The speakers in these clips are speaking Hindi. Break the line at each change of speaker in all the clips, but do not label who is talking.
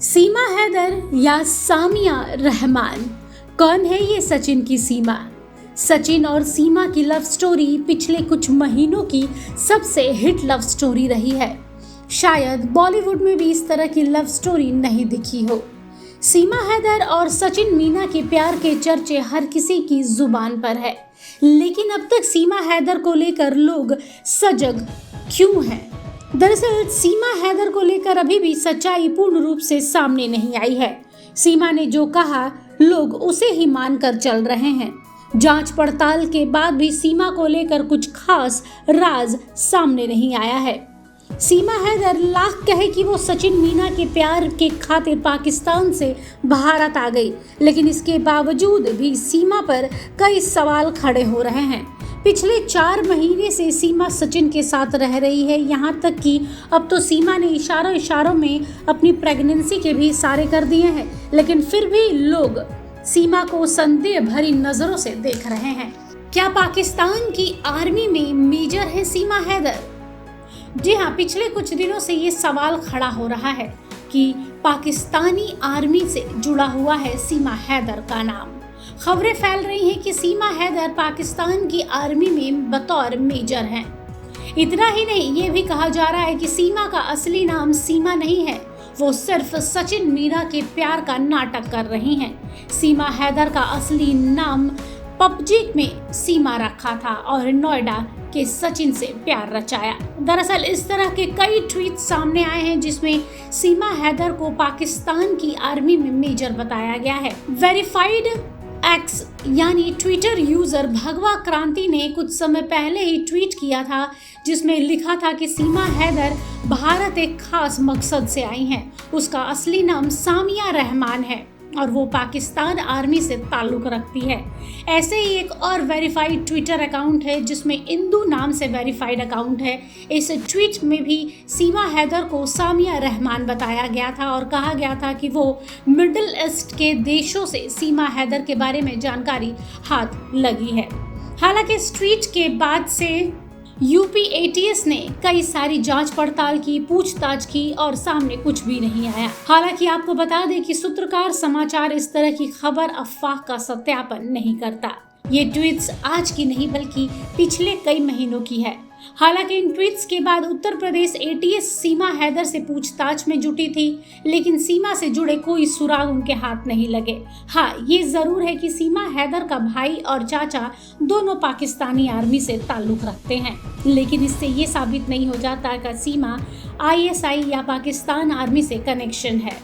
सीमा हैदर या सामिया रहमान, कौन है ये सचिन की सीमा? सचिन और सीमा की लव स्टोरी पिछले कुछ महीनों की सबसे हिट लव स्टोरी रही है। शायद बॉलीवुड में भी इस तरह की लव स्टोरी नहीं दिखी हो। सीमा हैदर और सचिन मीना के प्यार के चर्चे हर किसी की जुबान पर है, लेकिन अब तक सीमा हैदर को लेकर लोग सजग क्यों हैं? दरअसल सीमा हैदर को लेकर अभी भी सच्चाई पूर्ण रूप से सामने नहीं आई है। सीमा ने जो कहा, लोग उसे ही मानकर चल रहे हैं। जांच पड़ताल के बाद भी सीमा को लेकर कुछ खास राज सामने नहीं आया है। सीमा हैदर लाख कहे कि वो सचिन मीना के प्यार के खातिर पाकिस्तान से भारत आ गई, लेकिन इसके बावजूद भी सीमा पर कई सवाल खड़े हो रहे हैं। पिछले 4 महीने से सीमा सचिन के साथ रह रही है, यहाँ तक कि अब तो सीमा ने इशारों में अपनी प्रेगनेंसी के भी इशारे कर दिए हैं, लेकिन फिर भी लोग सीमा को संदेह भरी नजरों से देख रहे हैं। क्या पाकिस्तान की आर्मी में मेजर है सीमा हैदर? जी हाँ, पिछले कुछ दिनों से ये सवाल खड़ा हो रहा है कि पाकिस्तानी आर्मी से जुड़ा हुआ है सीमा हैदर का नाम। खबरें फैल रही हैं कि सीमा हैदर पाकिस्तान की आर्मी में बतौर मेजर हैं। इतना ही नहीं, ये भी कहा जा रहा है कि सीमा का असली नाम सीमा नहीं है, वो सिर्फ सचिन मीना के प्यार का नाटक कर रही हैं। सीमा हैदर का असली नाम पबजी में सीमा रखा था और नोएडा के सचिन से प्यार रचाया। दरअसल इस तरह के कई ट्वीट सामने आए हैं जिसमें सीमा हैदर को पाकिस्तान की आर्मी में मेजर बताया गया है। वेरीफाइड एक्स यानी ट्विटर यूजर भगवा क्रांति ने कुछ समय पहले ही ट्वीट किया था, जिसमें लिखा था कि सीमा हैदर भारत एक खास मकसद से आई हैं। उसका असली नाम सामिया रहमान है और वो पाकिस्तान आर्मी से ताल्लुक रखती है। ऐसे ही एक और वेरीफाइड ट्विटर अकाउंट है जिसमें इंदू नाम से वेरीफाइड अकाउंट है। इस ट्वीट में भी सीमा हैदर को सामिया रहमान बताया गया था और कहा गया था कि वो मिडिल ईस्ट के देशों से सीमा हैदर के बारे में जानकारी हाथ लगी है। हालांकि इस ट्वीट के बाद से यूपी एटीएस ने कई सारी जांच पड़ताल की, पूछताछ की और सामने कुछ भी नहीं आया। हालांकि आपको बता दें कि सूत्रकार समाचार इस तरह की खबर अफवाह का सत्यापन नहीं करता। ये ट्वीट्स आज की नहीं बल्कि पिछले कई महीनों की है। हालांकि इन ट्वीट्स के बाद उत्तर प्रदेश एटीएस सीमा हैदर से पूछताछ में जुटी थी, लेकिन सीमा से जुड़े कोई सुराग उनके हाथ नहीं लगे। हाँ, ये जरूर है कि सीमा हैदर का भाई और चाचा दोनों पाकिस्तानी आर्मी से ताल्लुक रखते हैं, लेकिन इससे ये साबित नहीं हो जाता कि सीमा आईएसआई या पाकिस्तान आर्मी से कनेक्शन है।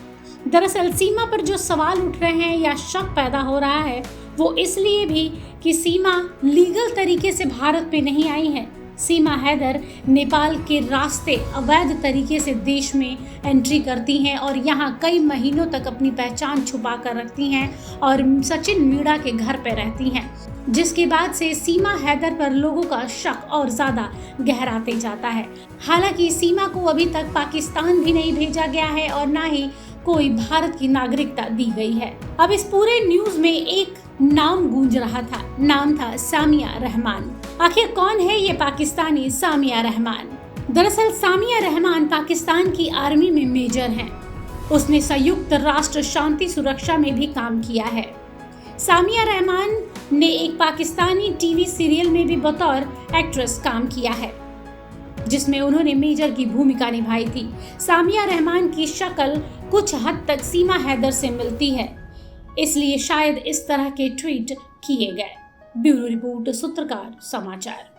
दरअसल सीमा पर जो सवाल उठ रहे हैं या शक पैदा हो रहा है, वो इसलिए भी कि सीमा लीगल तरीके से भारत पे नहीं आई है। सीमा हैदर नेपाल के रास्ते अवैध तरीके से देश में एंट्री करती हैं और यहाँ कई महीनों तक अपनी पहचान छुपा कर रखती हैं और सचिन मीणा के घर पर रहती हैं, जिसके बाद से सीमा हैदर पर लोगों का शक और ज्यादा गहराते जाता है। हालांकि सीमा को अभी तक पाकिस्तान भी नहीं भेजा गया है और ना ही कोई भारत की नागरिकता दी गई है। अब इस पूरे न्यूज में एक नाम गूंज रहा था, नाम था सामिया रहमान। आखिर कौन है ये पाकिस्तानी सामिया रहमान? दरअसल सामिया रहमान पाकिस्तान की आर्मी में मेजर हैं। उसने संयुक्त राष्ट्र शांति सुरक्षा में भी काम किया है। सामिया रहमान ने एक पाकिस्तानी टीवी सीरियल में भी बतौर एक्ट्रेस काम किया है, जिसमें उन्होंने मेजर की भूमिका निभाई थी। सामिया रहमान की शक्ल कुछ हद तक सीमा हैदर से मिलती है, इसलिए शायद इस तरह के ट्वीट किए गए। ब्यूरो रिपोर्ट, सूत्रकार समाचार।